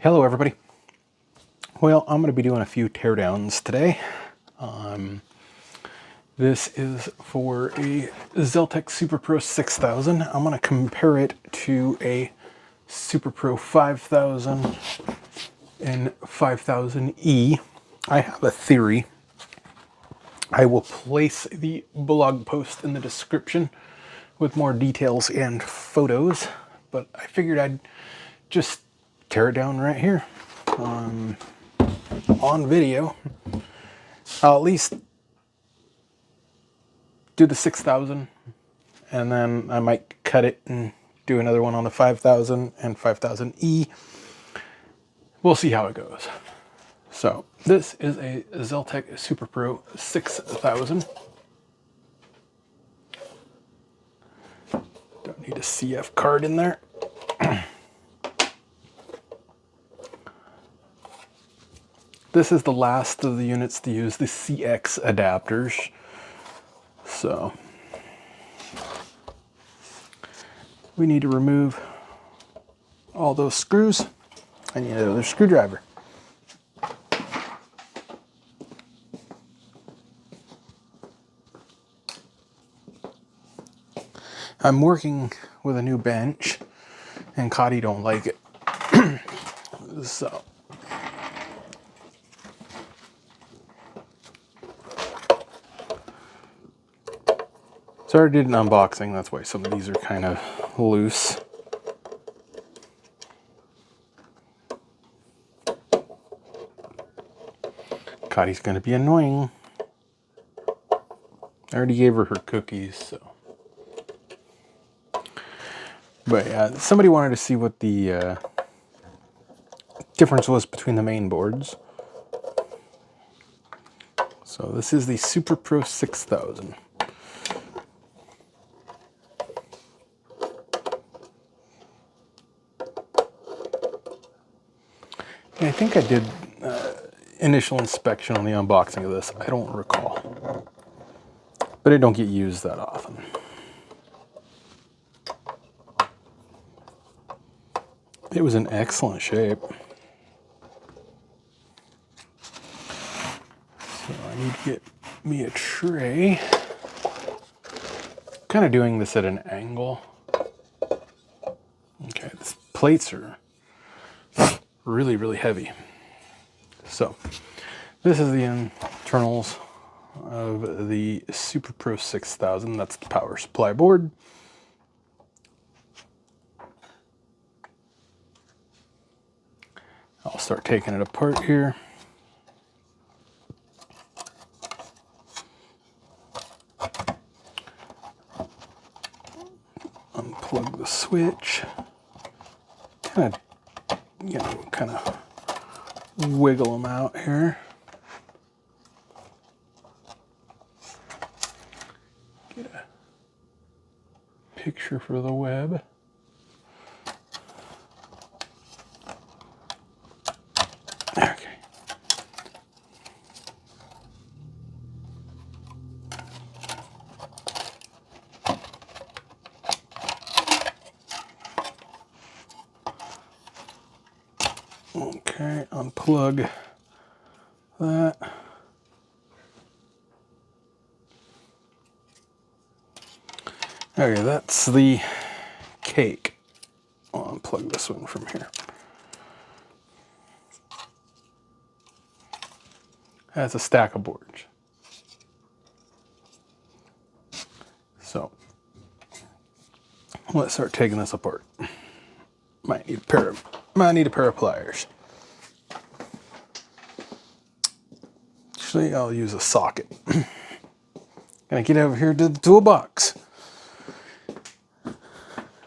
Hello everybody. Well, I'm going to be doing a few teardowns today. This is for a Xeltek SuperPro 6000. I'm going to compare it to a SuperPro 5000 and 5000E. I have a theory. I will place the blog post in the description with more details and photos, but I figured I'd just tear it down right here on video. I'll at least do the 6000 and then I might cut it and do another one on the 5000 and 5000E. We'll see how it goes. So this is a Xeltek SuperPro 6000. Don't need a CF card in there. This is the last of the units to use the CX adapters. So we need to remove all those screws. I need another screwdriver. I'm working with a new bench and Cotty don't like it. So I already did an unboxing, that's why some of these are kind of loose. Cotty's gonna be annoying. I already gave her cookies, so. But yeah, somebody wanted to see what the difference was between the main boards. So this is the SuperPro 6000. And I think I did initial inspection on the unboxing of this. I don't recall. But it don't get used that often. It was in excellent shape. So I need to get me a tray. Kind of doing this at an angle. Okay, these plates are really, really heavy. So this is the internals of the SuperPro 6000. That's the power supply board. I'll start taking it apart here. Unplug the switch. Kind of wiggle them out here. Get a picture for the web. Okay. Okay, unplug that. Okay, that's the cake. I'll unplug this one from here. That's a stack of boards. So let's start taking this apart. Might need a pair of pliers. Actually, I'll use a socket. Gonna get over here to the toolbox.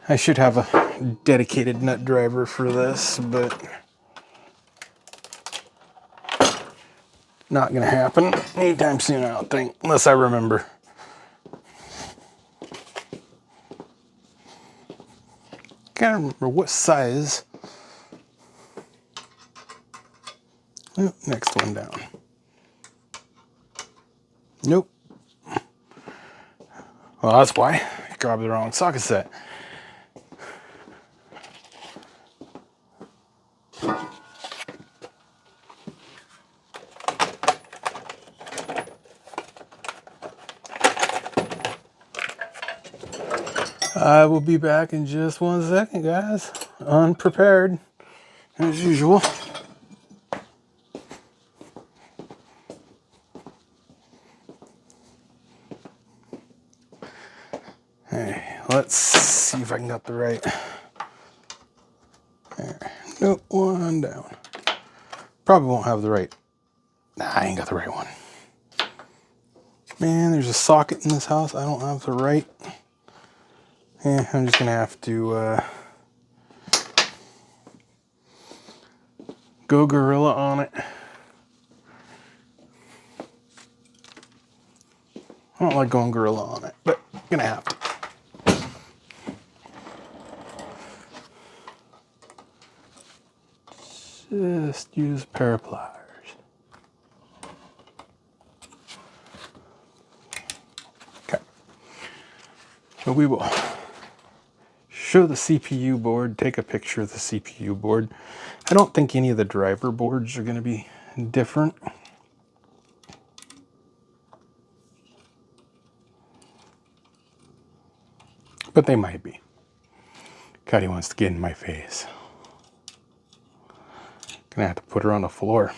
I should have a dedicated nut driver for this, but not gonna happen anytime soon, I don't think, unless I remember. Can't remember what size. Oh, next one down. Nope. Well, that's why I grabbed the wrong socket set. I will be back in just 1 second, guys. Unprepared, as usual. Hey, let's see if I can get the right. There. Nope, one down. Probably won't have the right. Nah, I ain't got the right one. Man, there's a socket in this house. I don't have the right. Yeah, I'm just gonna have to go gorilla on it. I don't like going gorilla on it, but I'm gonna have to. Just use a pair of pliers. Okay. So we will show the CPU board, take a picture of the CPU board. I don't think any of the driver boards are going to be different. But they might be. Cuddy wants to get in my face. Gonna have to put her on the floor.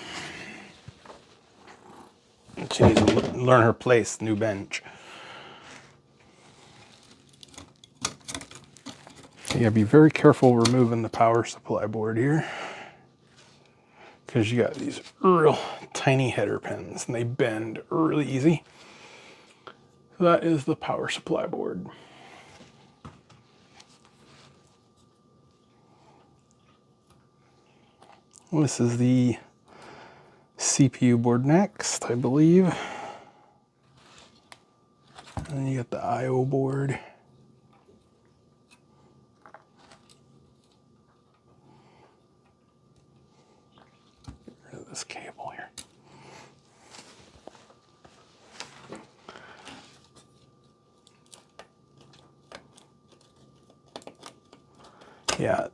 She needs to learn her place, new bench. You gotta be very careful removing the power supply board here, because you got these real tiny header pins and they bend really easy. So that is the power supply board. This is the CPU board next, I believe. And then you got the I/O board. Get rid of this cable here. Yeah.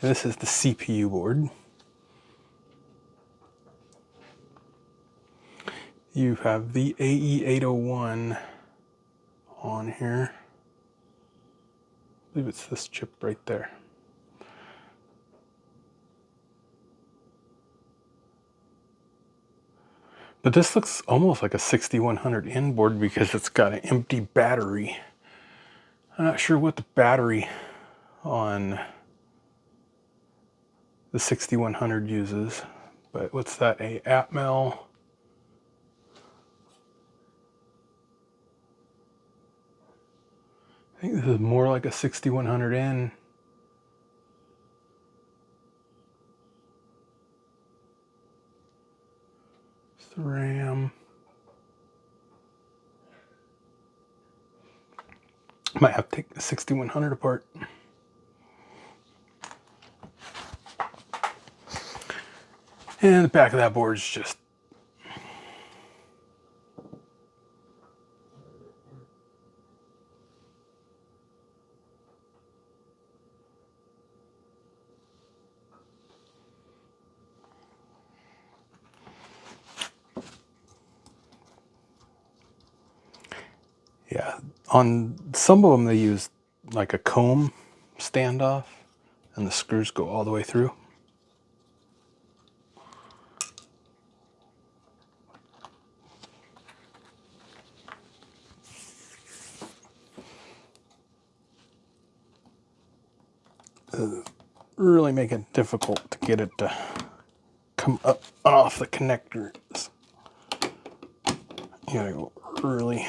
This is the CPU board. You have the AE801 on here. I believe it's this chip right there. But this looks almost like a 6100N board because it's got an empty battery. I'm not sure what the battery on the 6100 uses, but what's that, a Atmel? I think this is more like a 6100N. It's the RAM. Might have to take the 6100 apart. And the back of that board is just yeah. On some of them they use like a comb standoff and the screws go all the way through. Really make it difficult to get it to come up and off the connectors. You gotta go really.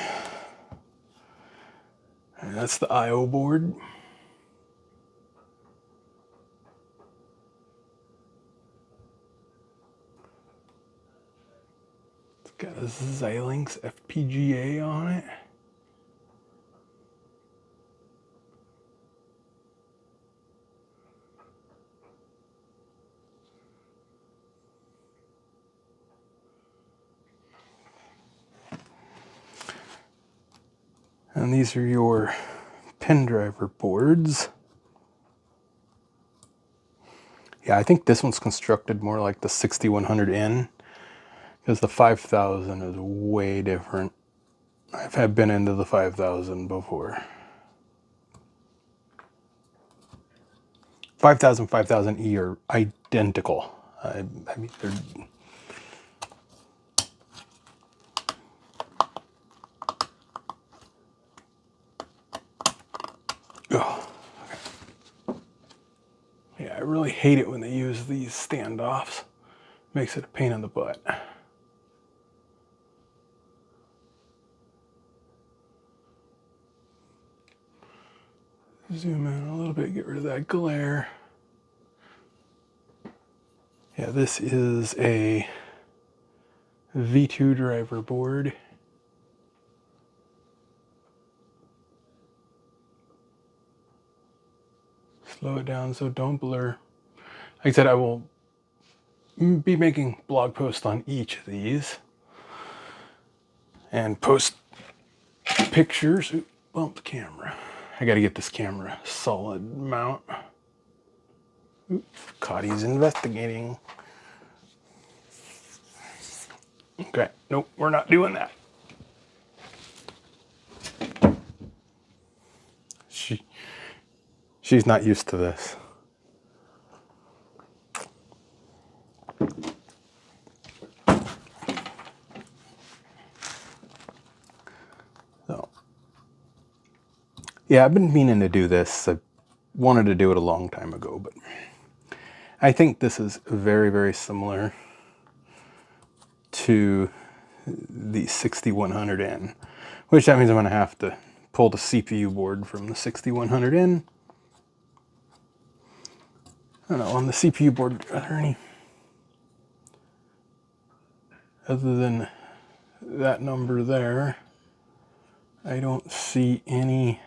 And that's the I/O board. It's got a Xilinx FPGA on it. And these are your pin driver boards. Yeah, I think this one's constructed more like the 6100N because the 5000 is way different. I've been into the 5,000 before. 5,000, 5,000E are identical. I mean, they're... Oh, okay. Yeah, I really hate it when they use these standoffs. Makes it a pain in the butt. Zoom in a little bit, get rid of that glare. Yeah, this is a V2 driver board. Slow it down so don't blur. Like I said, I will be making blog posts on each of these and post pictures. Ooh, bump the camera. I got to get this camera solid mount. Ooh, Cotty's investigating. Okay, nope, we're not doing that. She's not used to this. So, yeah, I've been meaning to do this. I wanted to do it a long time ago, but I think this is very, very similar to the 6100N, which that means I'm going to have to pull the CPU board from the 6100N. I don't know, on the CPU board, are there any, other than that number there, I don't see any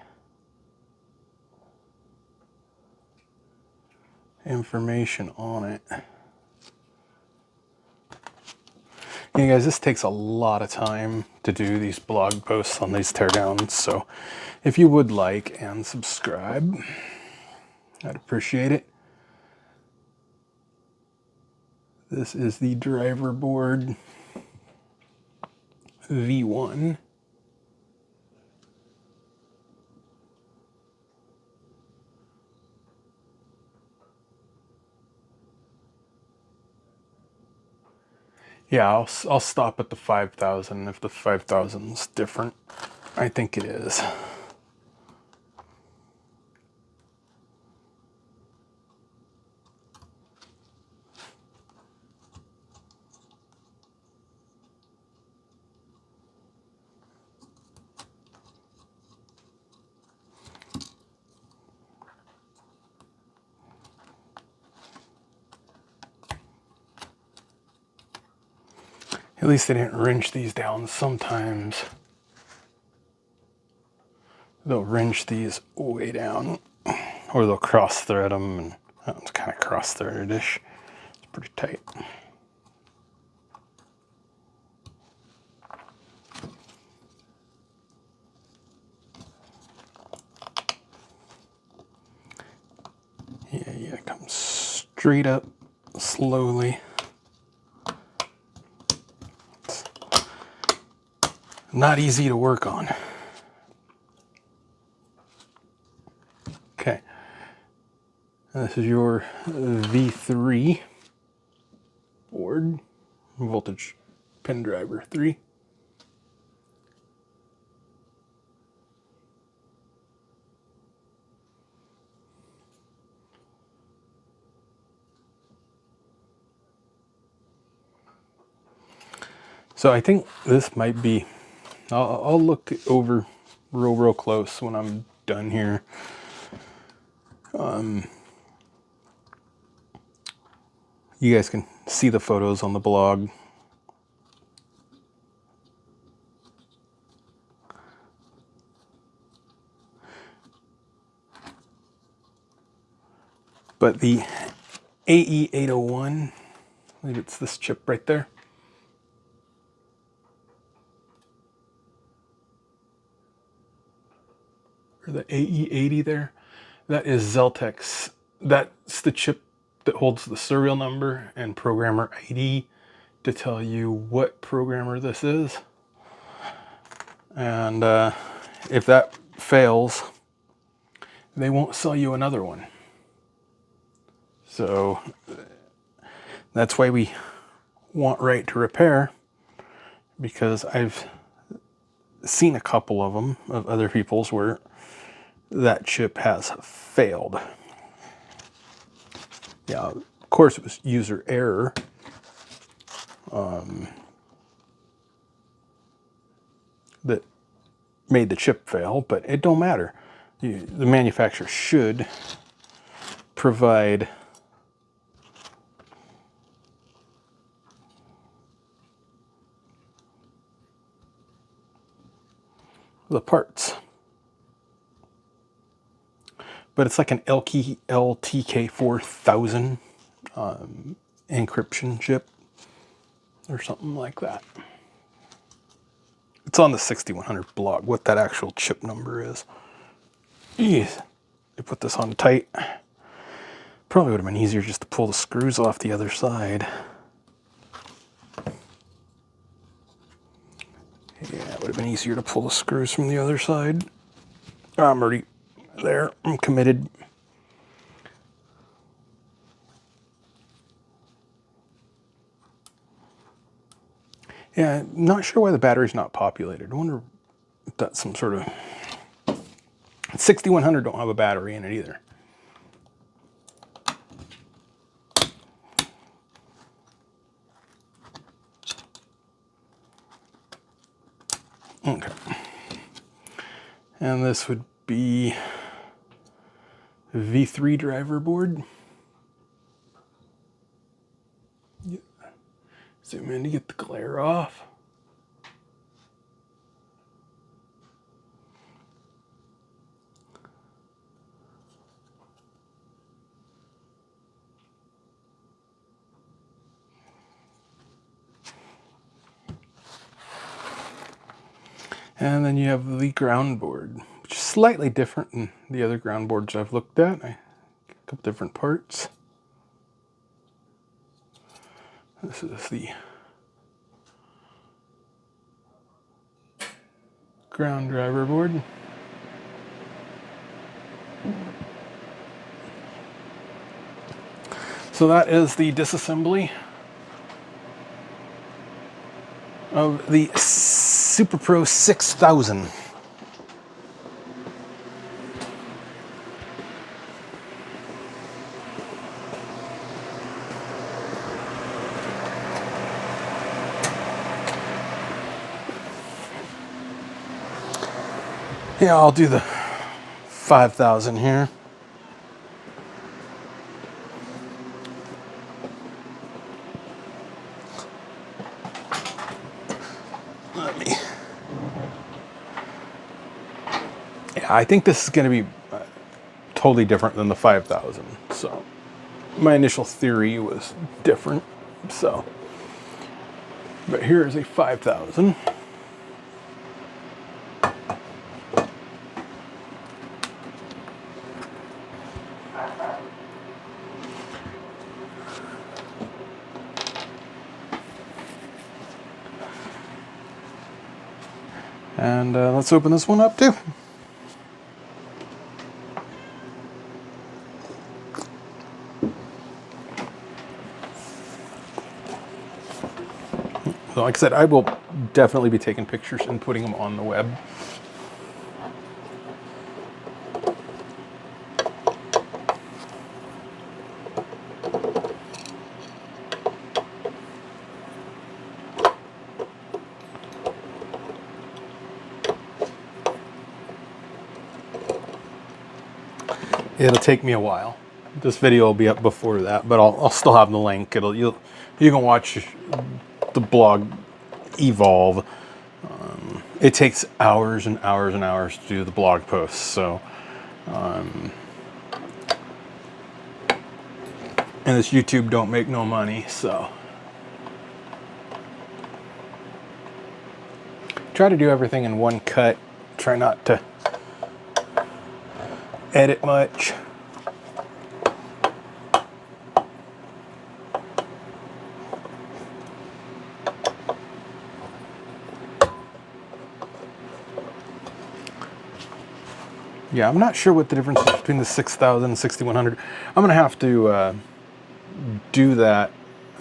information on it. Yeah, guys, this takes a lot of time to do these blog posts on these teardowns, so if you would like and subscribe, I'd appreciate it. This is the driver board V1. Yeah, I'll stop at the 5,000 if the 5,000 is different. I think it is. At least they didn't wrench these down. Sometimes they'll wrench these way down, or they'll cross thread them, and that one's kind of cross threaded-ish. It's pretty tight. Yeah, come straight up slowly. It's not easy to work on. Okay, and this is your V3 board, voltage pin driver 3. So I think this might be, I'll look over real close when I'm done here. You guys can see the photos on the blog. But the AE801, I believe it's this chip right there. Or the AE80 there. That is Xeltek's. That's the chip that holds the serial number and programmer ID to tell you what programmer this is. And if that fails, they won't sell you another one. So that's why we want right to repair, because I've seen a couple of them, of other people's, where that chip has failed. Yeah, of course it was user error. That made the chip fail, but it don't matter. The manufacturer should provide the parts. But it's like an LTK 4000 encryption chip or something like that. It's on the 6100 blog what that actual chip number is. Jeez, they put this on tight. Probably would have been easier just to pull the screws off the other side. Yeah, it would have been easier to pull the screws from the other side. I'm already there. I'm committed. Yeah, not sure why the battery's not populated. I wonder if that's some sort of... 6100 don't have a battery in it either. Okay. And this would be V3 driver board. Yeah. Zoom in to get the glare off. And then you have the ground board, which is slightly different than the other ground boards I've looked at. A couple different parts. This is the ground driver board. So that is the disassembly of the SuperPro 6000. Yeah, I'll do the 5000 here. Yeah, I think this is going to be totally different than the 5000. So my initial theory was different. So, but here is a 5000. And let's open this one up too. So like I said, I will definitely be taking pictures and putting them on the web. It'll take me a while. This video will be up before that, but I'll still have the link. You can watch the blog evolve. It takes hours and hours and hours to do the blog posts, so and this YouTube don't make no money, so try to do everything in one cut. Try not to edit much. Yeah, I'm not sure what the difference is between the 6000 and 6100. I'm gonna have to do that,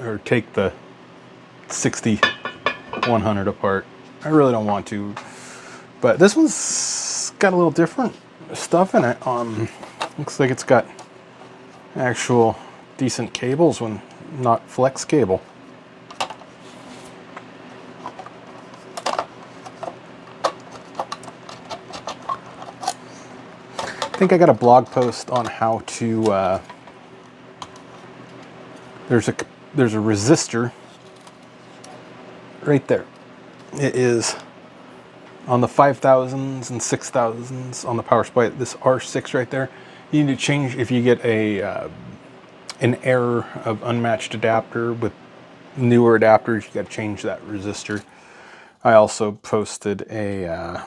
or take the 6100 apart. I really don't want to, but this one's got a little different stuff in it. Looks like it's got actual decent cables when not flex cable. I think I got a blog post on how to, there's a resistor right there. It is on the 5000s and 6000s on the power supply, this R6 right there. You need to change, if you get an error of unmatched adapter with newer adapters, you got to change that resistor. I also posted a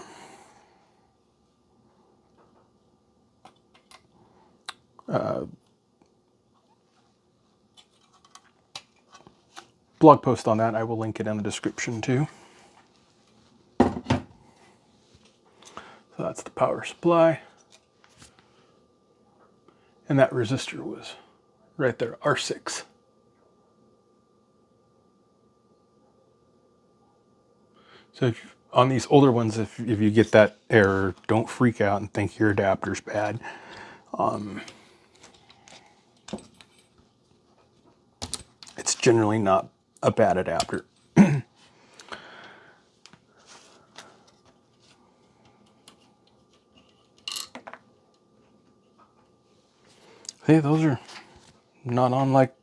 blog post on that. I will link it in the description too. So that's the power supply. And that resistor was right there, R6. So if, on these older ones, if you get that error, don't freak out and think your adapter's bad. It's generally not a bad adapter. Hey, those are not on like,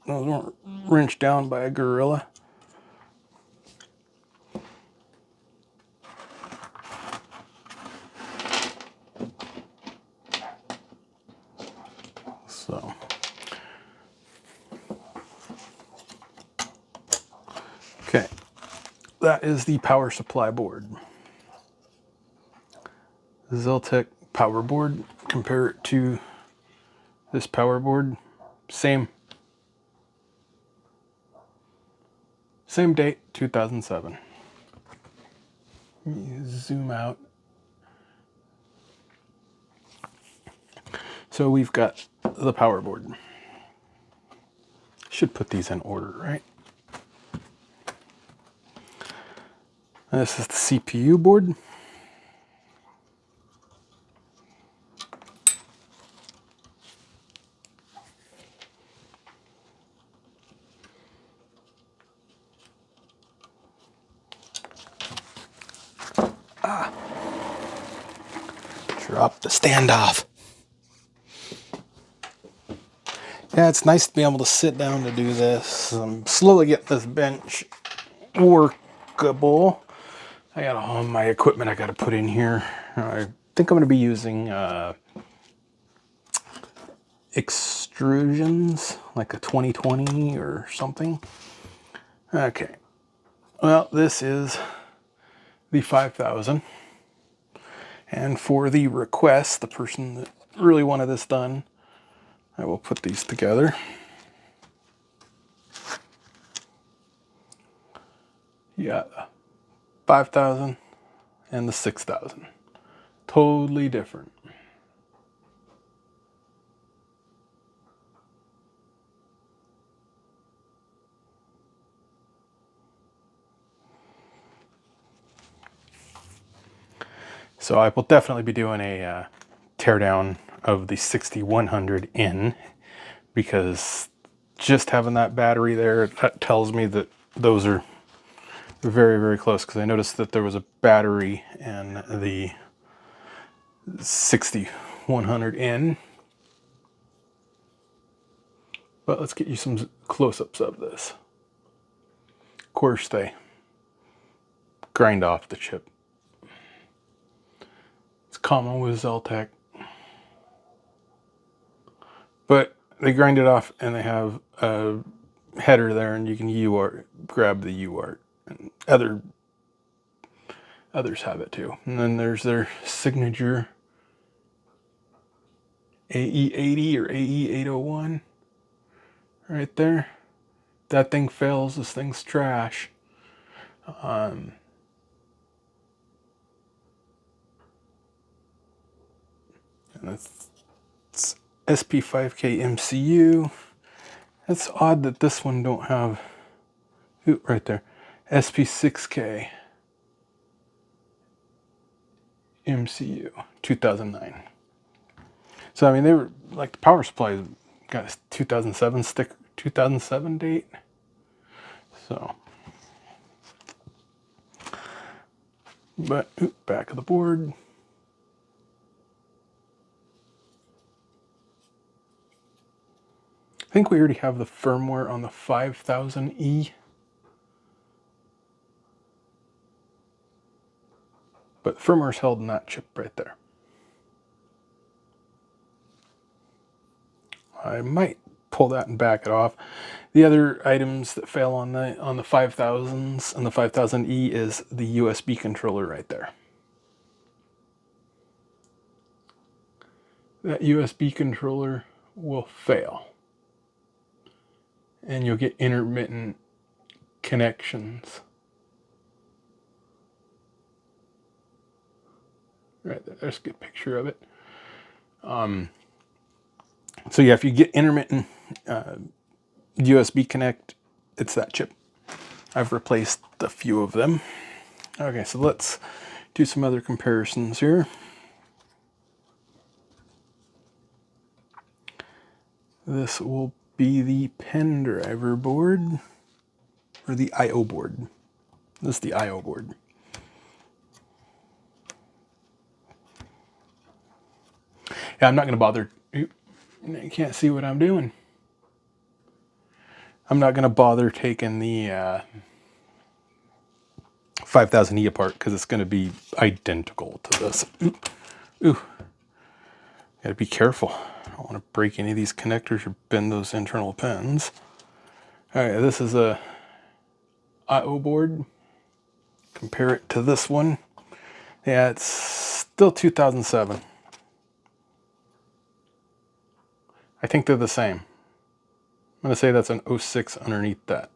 those weren't wrenched down by a gorilla. So, okay, that is the power supply board. Xeltek power board. Compare it to this power board. Same date, 2007. Let me zoom out. So we've got the power board. Should put these in order, right? And this is the CPU board. Drop the standoff. Yeah, it's nice to be able to sit down to do this. Slowly get this bench workable. I got all my equipment I got to put in here. I think I'm going to be using extrusions, like a 2020 or something. Okay. Well, this is the 5000. And for the request, the person that really wanted this done, I will put these together. Yeah, 5000 and the 6000. Totally different. So I will definitely be doing a teardown of the 6100N, because just having that battery there, that tells me that those are very, very close, because I noticed that there was a battery in the 6100N. But let's get you some close-ups of this. Of course, they grind off the chip. It's common with Xeltek. But they grind it off and they have a header there, and you can UART, grab the UART. And others have it too. And then there's their signature AE80 or AE801 right there. That thing fails, this thing's trash. It's SP5K MCU. It's odd that this one don't have, ooh, right there, SP6K MCU 2009. So I mean, they were like, the power supply got a 2007 sticker, 2007 date. So, but ooh, back of the board. I think we already have the firmware on the 5000E. But the firmware is held in that chip right there. I might pull that and back it off. The other items that fail on the 5000s and the 5000E is the USB controller right there. That USB controller will fail. And you'll get intermittent connections. Right there, there's a good picture of it. So yeah, if you get intermittent USB connect, it's that chip. I've replaced a few of them. Okay, so let's do some other comparisons here. This will be the pen driver board, or the I/O board. This is the I/O board. Yeah, I'm not going to bother. You can't see what I'm doing. I'm not going to bother taking the 5000E apart because it's going to be identical to this. Ooh. Got to be careful. I don't want to break any of these connectors or bend those internal pins. All right, this is a I/O board. Compare it to this one. Yeah, it's still 2007. I think they're the same. I'm going to say that's an 06 underneath that.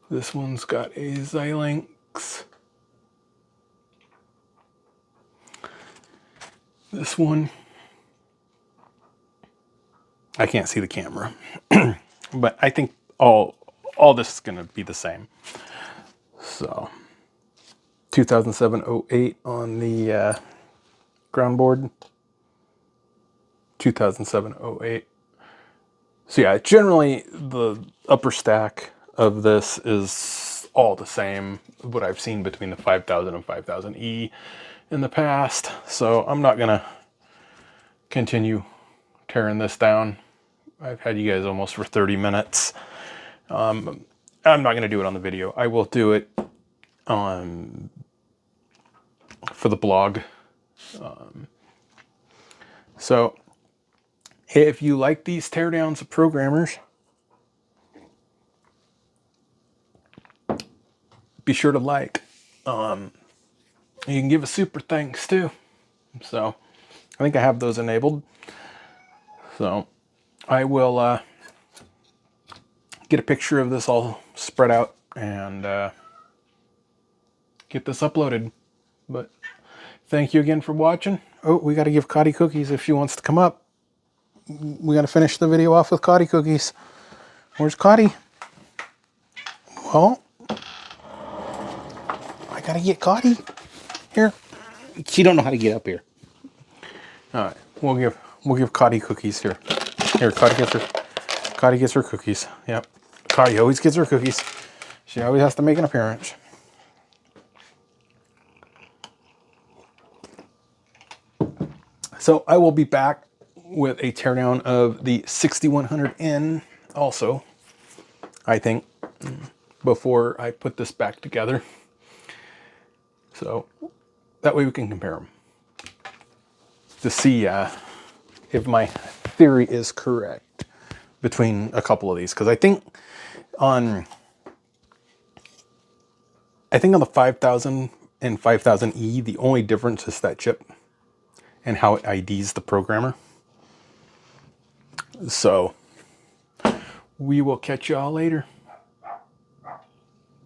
This one's got a Xilinx. This one, I can't see the camera, but I think all this is going to be the same. So 2007-08 on the ground board, 2007-08. So yeah, generally the upper stack of this is all the same, what I've seen between the 5000 and 5000E in the past. So I'm not gonna continue tearing this down. I've had you guys almost for 30 minutes. I'm not gonna do it on the video. I will do it on for the blog. So if you like these teardowns of programmers, be sure to like. You can give a super thanks too. So I think I have those enabled. So I will get a picture of this all spread out and get this uploaded. But thank you again for watching. Oh, we got to give Cotty cookies if she wants to come up. We got to finish the video off with Cotty cookies. Where's Cotty? Well, I got to get Cotty. Here. She don't know how to get up here. All right, we'll give Cotty cookies here. Here, Cotty gets her cookies. Yep, Cotty always gets her cookies. She always has to make an appearance. So I will be back with a teardown of the 6100N also, I think, before I put this back together. So that way we can compare them to see if my theory is correct between a couple of these. Because I think on the 5000 and 5000E, the only difference is that chip and how it IDs the programmer. So we will catch y'all later.